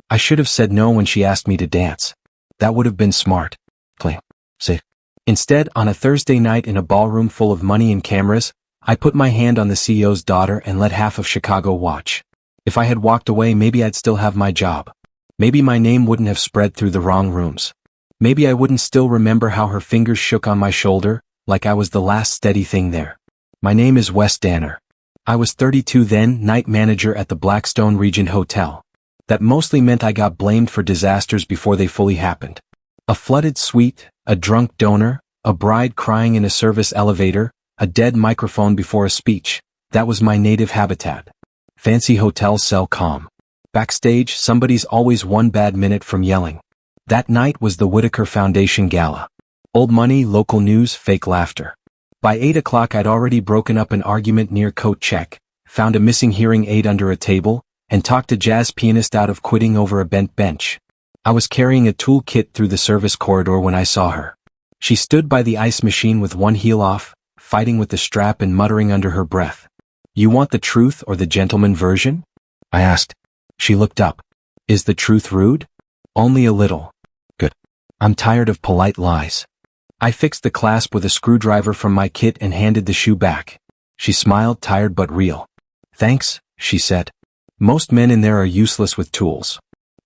I should have said no when she asked me to dance. That would have been smart. Say. Instead, on a Thursday night in a ballroom full of money and cameras, I put my hand on the CEO's daughter and let half of Chicago watch. If I had walked away, maybe I'd still have my job. Maybe my name wouldn't have spread through the wrong rooms. Maybe I wouldn't still remember how her fingers shook on my shoulder, like I was the last steady thing there. My name is Wes Danner. I was 32 then, night manager at the Blackstone Regent Hotel. That mostly meant I got blamed for disasters before they fully happened. A flooded suite, a drunk donor, a bride crying in a service elevator, a dead microphone before a speech. That was my native habitat. Fancy hotels sell calm. Backstage, somebody's always one bad minute from yelling. That night was the Whitaker Foundation Gala. Old money, local news, fake laughter. By 8 o'clock I'd already broken up an argument near Coat Check, found a missing hearing aid under a table, and talked a jazz pianist out of quitting over a bent bench. I was carrying a tool kit through the service corridor when I saw her. She stood by the ice machine with one heel off, fighting with the strap and muttering under her breath. "You want the truth or the gentleman version?" I asked. She looked up. "Is the truth rude?" "Only a little." "Good. I'm tired of polite lies." I fixed the clasp with a screwdriver from my kit and handed the shoe back. She smiled, tired but real. "Thanks," she said. Most men in there are useless with tools.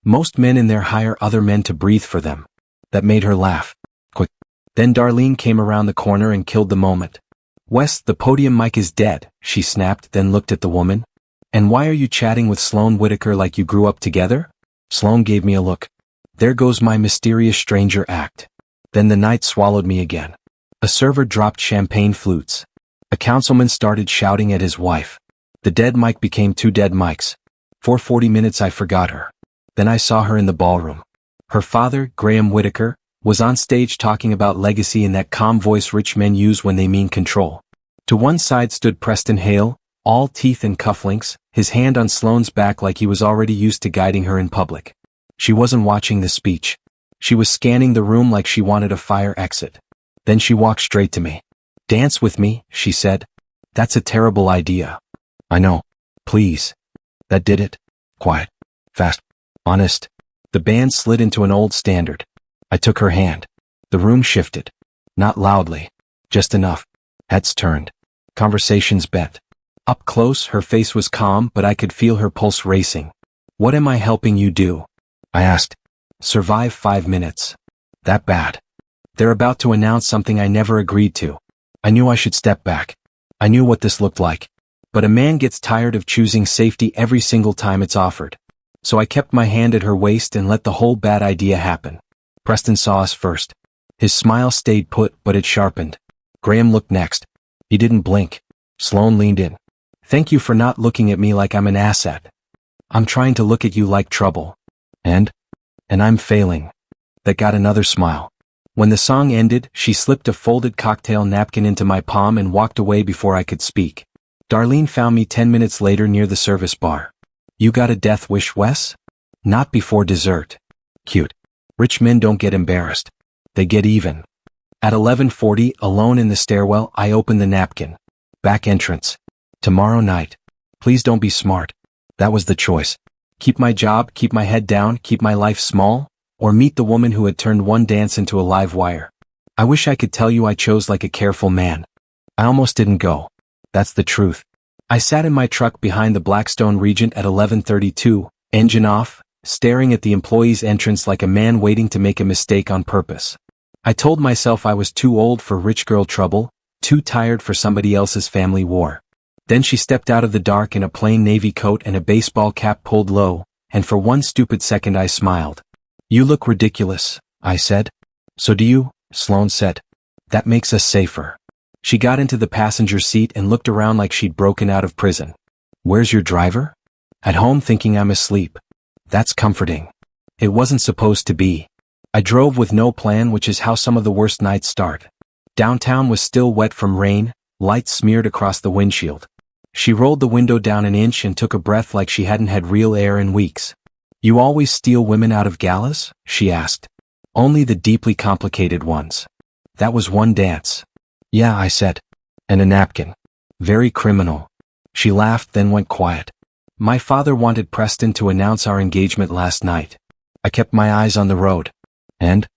Most men in there hire other men to breathe for them. That made her laugh. Quick. Then Darlene came around the corner and killed the moment. "Wes, the podium mic is dead," she snapped, then looked at the woman. "And why are you chatting with Sloane Whitaker like you grew up together?" Sloane gave me a look. There goes my mysterious stranger act. Then the night swallowed me again. A server dropped champagne flutes. A councilman started shouting at his wife. The dead mic became two dead mics. For 40 minutes I forgot her. Then I saw her in the ballroom. Her father, Graham Whitaker, was on stage talking about legacy in that calm voice rich men use when they mean control. To one side stood Preston Hale, all teeth and cufflinks, his hand on Sloane's back like he was already used to guiding her in public. She wasn't watching the speech. She was scanning the room like she wanted a fire exit. Then she walked straight to me. "Dance with me," she said. "That's a terrible idea." "I know. Please." That did it. Quiet. Fast. Honest. The band slid into an old standard. I took her hand. The room shifted. Not loudly. Just enough. Heads turned. Conversations bent. Up close, her face was calm, but I could feel her pulse racing. "What am I helping you do?" I asked. "Survive 5 minutes." That bad? They're about to announce something I never agreed to. I knew I should step back. I knew what this looked like. But a man gets tired of choosing safety every single time it's offered. So I kept my hand at her waist and let the whole bad idea happen. Preston saw us first. His smile stayed put, but it sharpened. Graham looked next. He didn't blink. Sloane leaned in. "Thank you for not looking at me like I'm an asset. I'm trying to look at you like trouble. And I'm failing." That got another smile. When the song ended, she slipped a folded cocktail napkin into my palm and walked away before I could speak. Darlene found me 10 minutes later near the service bar. "You got a death wish, Wes?" "Not before dessert." Cute. Rich men don't get embarrassed. They get even. At 11:40, alone in the stairwell, I opened the napkin. Back entrance. "Tomorrow night. Please don't be smart." That was the choice. Keep my job, keep my head down, keep my life small, or meet the woman who had turned one dance into a live wire. I wish I could tell you I chose like a careful man. I almost didn't go. That's the truth. I sat in my truck behind the Blackstone Regent at 11:32, engine off, staring at the employee's entrance like a man waiting to make a mistake on purpose. I told myself I was too old for rich girl trouble, too tired for somebody else's family war. Then she stepped out of the dark in a plain navy coat and a baseball cap pulled low, and for one stupid second I smiled. "You look ridiculous," I said. "So do you," Sloane said. "That makes us safer." She got into the passenger seat and looked around like she'd broken out of prison. "Where's your driver?" "At home thinking I'm asleep." That's comforting. It wasn't supposed to be. I drove with no plan, which is how some of the worst nights start. Downtown was still wet from rain, light smeared across the windshield. She rolled the window down an inch and took a breath like she hadn't had real air in weeks. "You always steal women out of galas?" she asked. "Only the deeply complicated ones." "That was one dance." "Yeah," I said. "And a napkin. Very criminal." She laughed, then went quiet. My father wanted Preston to announce our engagement last night. I kept my eyes on the road. And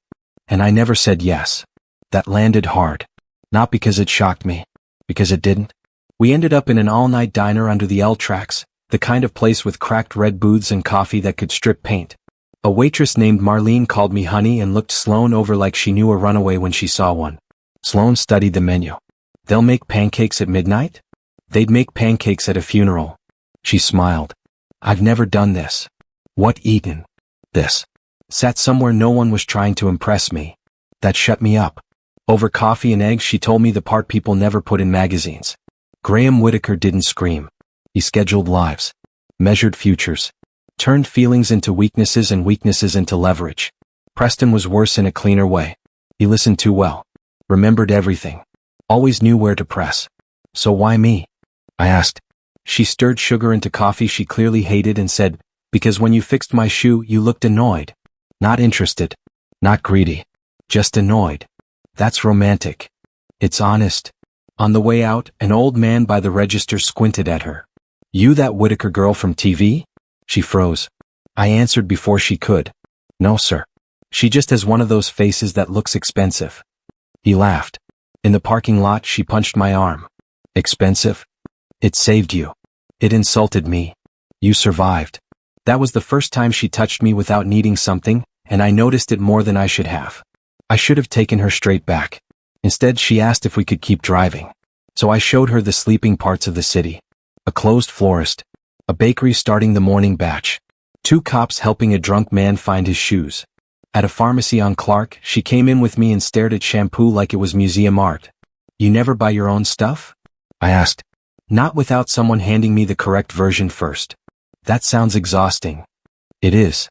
I never said yes. That landed hard. Not because it shocked me. Because it didn't. We ended up in an all-night diner under the L tracks, the kind of place with cracked red booths and coffee that could strip paint. A waitress named Marlene called me honey and looked Sloane over like she knew a runaway when she saw one. Sloane studied the menu. They'll make pancakes at midnight? They'd make pancakes at a funeral. She smiled. I've never done this. What eaten? This. Sat somewhere no one was trying to impress me. That shut me up. Over coffee and eggs she told me the part people never put in magazines. Graham Whitaker didn't scream. He scheduled lives. Measured futures. Turned feelings into weaknesses and weaknesses into leverage. Preston was worse in a cleaner way. He listened too well. Remembered everything. Always knew where to press. So why me? I asked. She stirred sugar into coffee she clearly hated and said, because when you fixed my shoe you looked annoyed. Not interested. Not greedy. Just annoyed. That's romantic. It's honest. On the way out, an old man by the register squinted at her. You that Whitaker girl from TV? She froze. I answered before she could. No, sir. She just has one of those faces that looks expensive. He laughed. In the parking lot she punched my arm. Expensive? It saved you. It insulted me. You survived. That was the first time she touched me without needing something, and I noticed it more than I should have. I should have taken her straight back. Instead she asked if we could keep driving. So I showed her the sleeping parts of the city. A closed florist. A bakery starting the morning batch. 2 cops helping a drunk man find his shoes. At a pharmacy on Clark, she came in with me and stared at shampoo like it was museum art. You never buy your own stuff? I asked. Not without someone handing me the correct version first. That sounds exhausting. It is.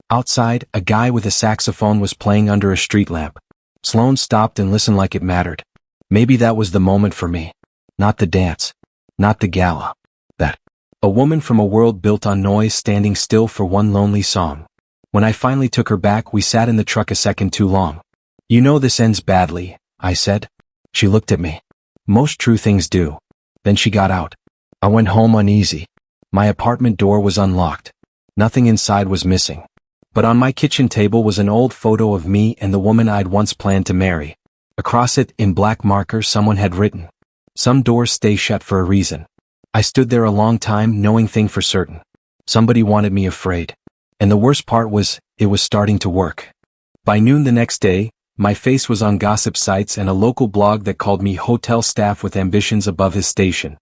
Outside, a guy with a saxophone was playing under a street lamp. Sloane stopped and listened like it mattered. Maybe that was the moment for me. Not the dance. Not the gala. That. A woman from a world built on noise standing still for one lonely song. When I finally took her back we sat in the truck a second too long. You know this ends badly, I said. She looked at me. Most true things do. Then she got out. I went home uneasy. My apartment door was unlocked. Nothing inside was missing. But on my kitchen table was an old photo of me and the woman I'd once planned to marry. Across it, in black marker, someone had written, "Some doors stay shut for a reason." I stood there a long time knowing thing for certain. Somebody wanted me afraid. And the worst part was, it was starting to work. By noon the next day, my face was on gossip sites and a local blog that called me hotel staff with ambitions above his station.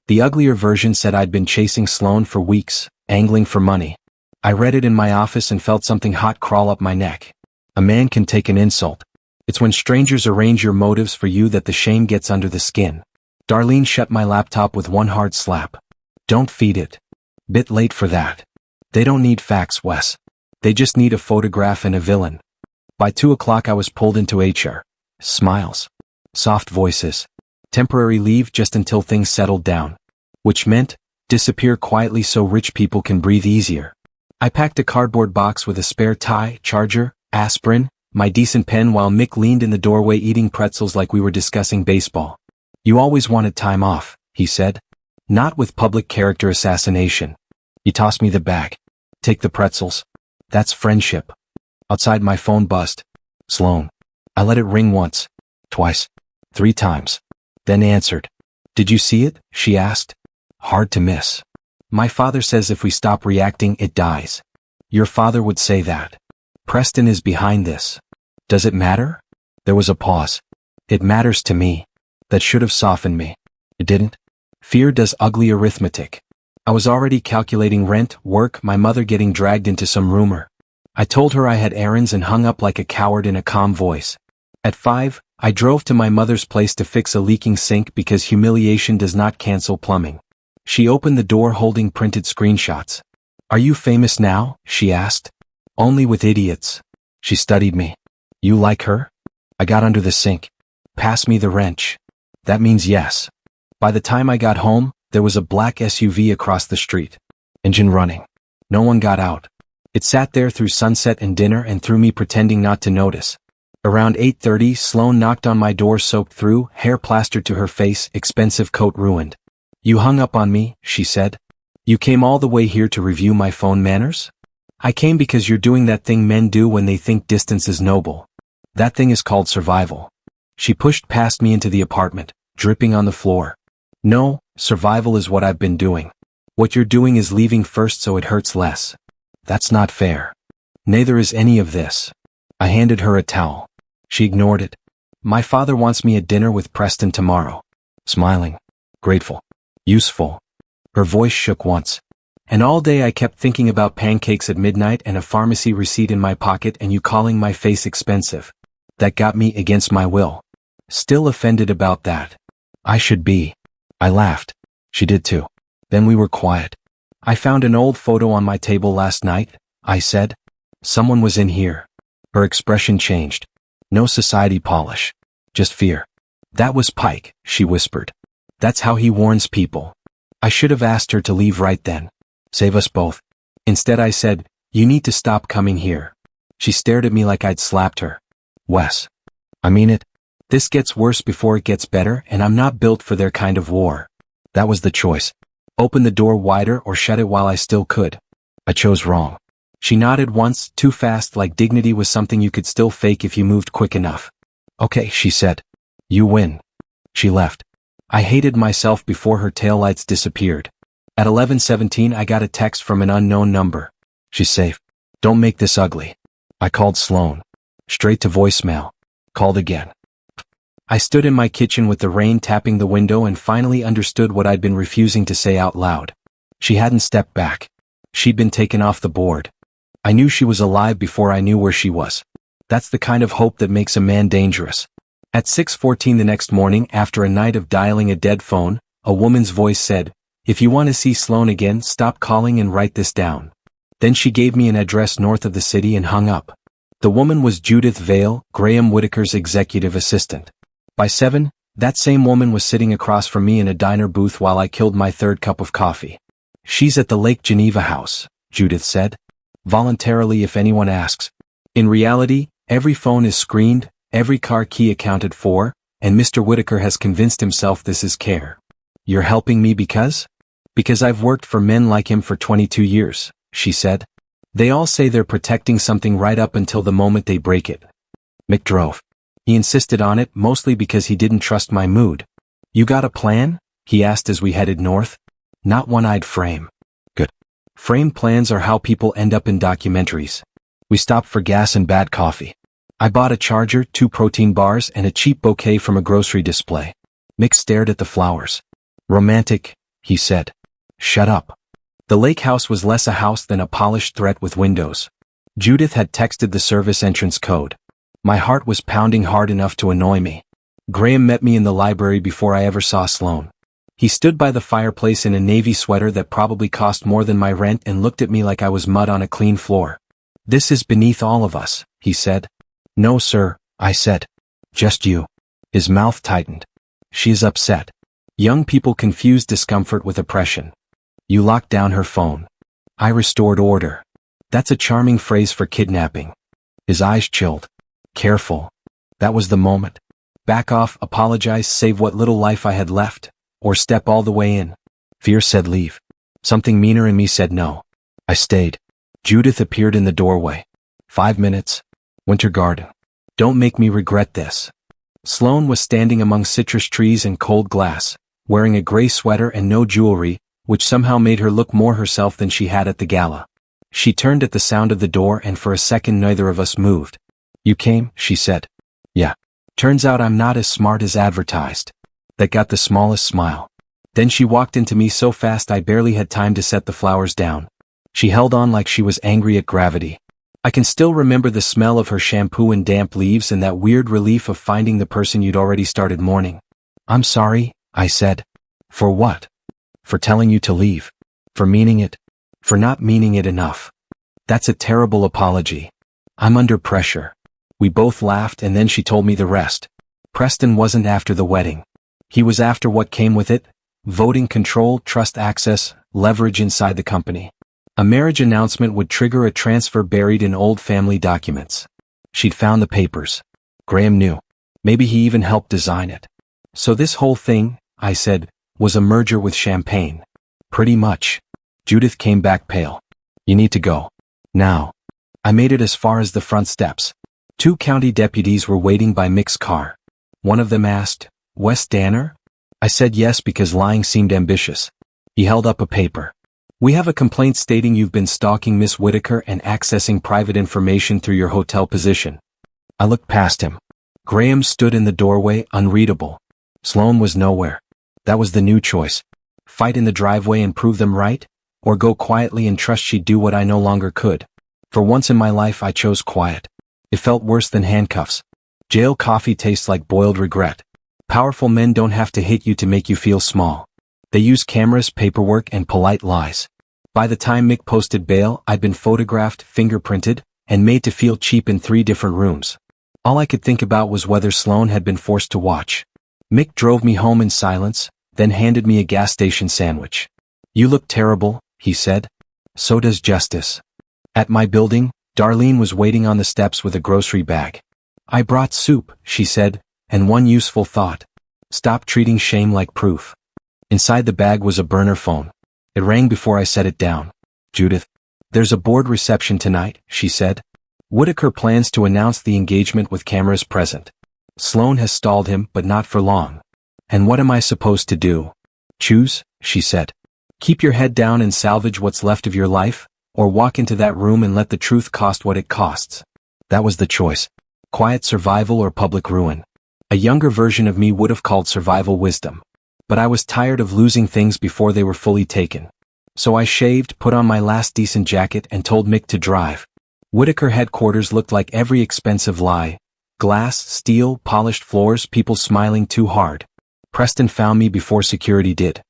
The uglier version said I'd been chasing Sloane for weeks, angling for money. I read it in my office and felt something hot crawl up my neck. A man can take an insult. It's when strangers arrange your motives for you that the shame gets under the skin. Darlene shut my laptop with one hard slap. Don't feed it. Bit late for that. They don't need facts, Wes. They just need a photograph and a villain. By 2 o'clock I was pulled into HR. Smiles. Soft voices. Temporary leave just until things settled down. Which meant, disappear quietly so rich people can breathe easier. I packed a cardboard box with a spare tie, charger, aspirin, my decent pen while Mick leaned in the doorway eating pretzels like we were discussing baseball. You always wanted time off, he said. Not with public character assassination. He tossed me the bag. Take the pretzels. That's friendship. Outside my phone buzzed. Sloane. I let it ring once. Twice. 3 times. Then answered. Did you see it? She asked. Hard to miss. My father says if we stop reacting it dies. Your father would say that. Preston is behind this. Does it matter? There was a pause. It matters to me. That should have softened me. It didn't. Fear does ugly arithmetic. I was already calculating rent, work, my mother getting dragged into some rumor. I told her I had errands and hung up like a coward in a calm voice. At 5, I drove to my mother's place to fix a leaking sink because humiliation does not cancel plumbing. She opened the door holding printed screenshots. Are you famous now? She asked. Only with idiots. She studied me. You like her? I got under the sink. Pass me the wrench. That means yes. By the time I got home, there was a black SUV across the street. Engine running. No one got out. It sat there through sunset and dinner and through me pretending not to notice. Around 8:30, Sloane knocked on my door soaked through, hair plastered to her face, expensive coat ruined. You hung up on me, she said. You came all the way here to review my phone manners? I came because you're doing that thing men do when they think distance is noble. That thing is called survival. She pushed past me into the apartment, dripping on the floor. No, survival is what I've been doing. What you're doing is leaving first so it hurts less. That's not fair. Neither is any of this. I handed her a towel. She ignored it. My father wants me at dinner with Preston tomorrow. Smiling. Grateful. Useful. Her voice shook once. And all day I kept thinking about pancakes at midnight and a pharmacy receipt in my pocket and you calling my face expensive. That got me against my will. Still offended about that. I should be. I laughed. She did too. Then we were quiet. I found an old photo on my table last night, I said. Someone was in here. Her expression changed. No society polish. Just fear. That was Pike, she whispered. That's how he warns people. I should have asked her to leave right then. Save us both. Instead I said, you need to stop coming here. She stared at me like I'd slapped her. Wes. I mean it. This gets worse before it gets better and I'm not built for their kind of war. That was the choice. Open the door wider or shut it while I still could. I chose wrong. She nodded once, too fast, like dignity was something you could still fake if you moved quick enough. Okay, she said. You win. She left. I hated myself before her taillights disappeared. At 11:17 I got a text from an unknown number. She's safe. Don't make this ugly. I called Sloan. Straight to voicemail. Called again. I stood in my kitchen with the rain tapping the window and finally understood what I'd been refusing to say out loud. She hadn't stepped back. She'd been taken off the board. I knew she was alive before I knew where she was. That's the kind of hope that makes a man dangerous. At 6:14 the next morning, after a night of dialing a dead phone, a woman's voice said, if you want to see Sloan again, stop calling and write this down. Then she gave me an address north of the city and hung up. The woman was Judith Vale, Graham Whitaker's executive assistant. By 7, that same woman was sitting across from me in a diner booth while I killed my third cup of coffee. She's at the Lake Geneva house, Judith said. Voluntarily if anyone asks. In reality, every phone is screened, every car key accounted for, and Mr. Whitaker has convinced himself this is care. You're helping me because? Because I've worked for men like him for 22 years, she said. They all say they're protecting something right up until the moment they break it. Mick drove. He insisted on it, mostly because he didn't trust my mood. You got a plan? He asked as we headed north. Not one I'd frame. Good. Frame plans are how people end up in documentaries. We stopped for gas and bad coffee. I bought a charger, 2 protein bars, and a cheap bouquet from a grocery display. Mick stared at the flowers. Romantic, he said. Shut up. The lake house was less a house than a polished threat with windows. Judith had texted the service entrance code. My heart was pounding hard enough to annoy me. Graham met me in the library before I ever saw Sloan. He stood by the fireplace in a navy sweater that probably cost more than my rent and looked at me like I was mud on a clean floor. This is beneath all of us, he said. No, sir, I said. Just you. His mouth tightened. She is upset. Young people confuse discomfort with oppression. You locked down her phone. I restored order. That's a charming phrase for kidnapping. His eyes chilled. Careful. That was the moment. Back off, apologize, save what little life I had left, or step all the way in. Fear said leave. Something meaner in me said no. I stayed. Judith appeared in the doorway. 5 minutes. Winter garden. Don't make me regret this. Sloan was standing among citrus trees and cold glass, wearing a gray sweater and no jewelry, which somehow made her look more herself than she had at the gala. She turned at the sound of the door and for a second neither of us moved. You came, she said. Yeah. Turns out I'm not as smart as advertised. That got the smallest smile. Then she walked into me so fast I barely had time to set the flowers down. She held on like she was angry at gravity. I can still remember the smell of her shampoo and damp leaves and that weird relief of finding the person you'd already started mourning. I'm sorry, I said. For what? For telling you to leave. For meaning it. For not meaning it enough. That's a terrible apology. I'm under pressure. We both laughed and then she told me the rest. Preston wasn't after the wedding. He was after what came with it. Voting control, trust access, leverage inside the company. A marriage announcement would trigger a transfer buried in old family documents. She'd found the papers. Graham knew. Maybe he even helped design it. So this whole thing, I said, was a merger with Champagne. Pretty much. Judith came back pale. You need to go. Now. I made it as far as the front steps. 2 county deputies were waiting by Mick's car. One of them asked, Wes Danner? I said yes because lying seemed ambitious. He held up a paper. We have a complaint stating you've been stalking Miss Whitaker and accessing private information through your hotel position. I looked past him. Graham stood in the doorway, unreadable. Sloane was nowhere. That was the new choice. Fight in the driveway and prove them right? Or go quietly and trust she'd do what I no longer could? For once in my life I chose quiet. It felt worse than handcuffs. Jail coffee tastes like boiled regret. Powerful men don't have to hit you to make you feel small. They use cameras, paperwork, and polite lies. By the time Mick posted bail, I'd been photographed, fingerprinted, and made to feel cheap in 3 different rooms. All I could think about was whether Sloane had been forced to watch. Mick drove me home in silence, then handed me a gas station sandwich. You look terrible, he said. So does Justice. At my building, Darlene was waiting on the steps with a grocery bag. I brought soup, she said, and one useful thought. Stop treating shame like proof. Inside the bag was a burner phone. It rang before I set it down. Judith. There's a board reception tonight, she said. Whitaker plans to announce the engagement with cameras present. Sloane has stalled him, but not for long. And what am I supposed to do? Choose, she said. Keep your head down and salvage what's left of your life, or walk into that room and let the truth cost what it costs. That was the choice. Quiet survival or public ruin. A younger version of me would have called survival wisdom. But I was tired of losing things before they were fully taken. So I shaved, put on my last decent jacket, and told Mick to drive. Whitaker headquarters looked like every expensive lie. Glass, steel, polished floors, people smiling too hard. Preston found me before security did.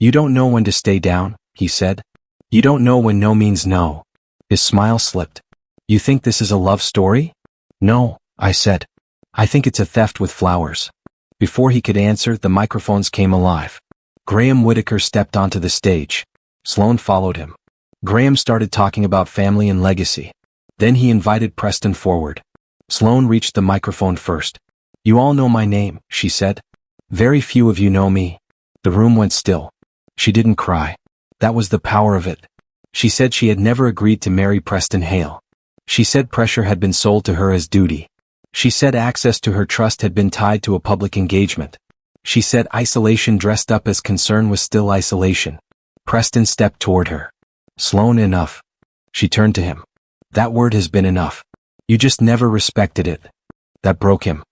You don't know when to stay down, he said. You don't know when no means no. His smile slipped. You think this is a love story? No, I said. I think it's a theft with flowers. Before he could answer, the microphones came alive. Graham Whitaker stepped onto the stage. Sloane followed him. Graham started talking about family and legacy. Then he invited Preston forward. Sloane reached the microphone first. You all know my name, she said. Very few of you know me. The room went still. She didn't cry. That was the power of it. She said she had never agreed to marry Preston Hale. She said pressure had been sold to her as duty. She said access to her trust had been tied to a public engagement. She said isolation dressed up as concern was still isolation. Preston stepped toward her. Sloane, enough. She turned to him. That word has been enough. You just never respected it. That broke him.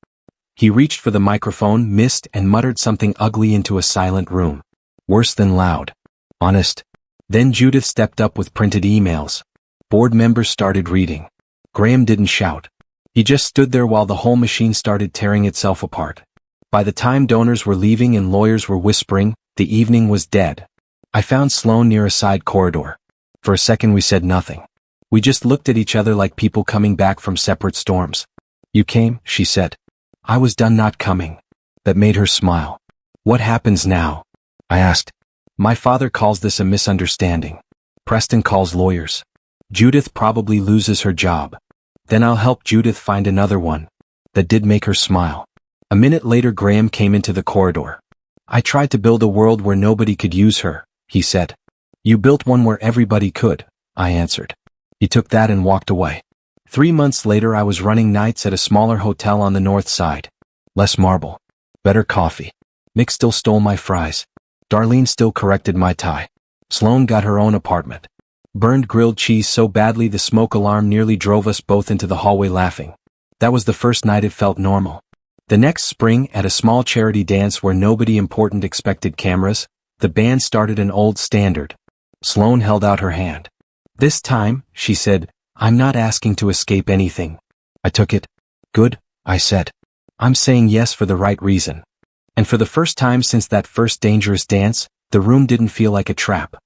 He reached for the microphone, missed, and muttered something ugly into a silent room. Worse than loud. Honest. Then Judith stepped up with printed emails. Board members started reading. Graham didn't shout. He just stood there while the whole machine started tearing itself apart. By the time donors were leaving and lawyers were whispering, the evening was dead. I found Sloane near a side corridor. For a second we said nothing. We just looked at each other like people coming back from separate storms. You came, she said. I was done not coming. That made her smile. What happens now? I asked. My father calls this a misunderstanding. Preston calls lawyers. Judith probably loses her job. Then I'll help Judith find another one. That did make her smile. A minute later Graham came into the corridor. I tried to build a world where nobody could use her, he said. You built one where everybody could, I answered. He took that and walked away. 3 months later I was running nights at a smaller hotel on the north side. Less marble. Better coffee. Mick still stole my fries. Darlene still corrected my tie. Sloane got her own apartment. Burned grilled cheese so badly the smoke alarm nearly drove us both into the hallway laughing. That was the first night it felt normal. The next spring, at a small charity dance where nobody important expected cameras, the band started an old standard. Sloane held out her hand. This time, she said, I'm not asking to escape anything. I took it. Good, I said. I'm saying yes for the right reason. And for the first time since that first dangerous dance, the room didn't feel like a trap.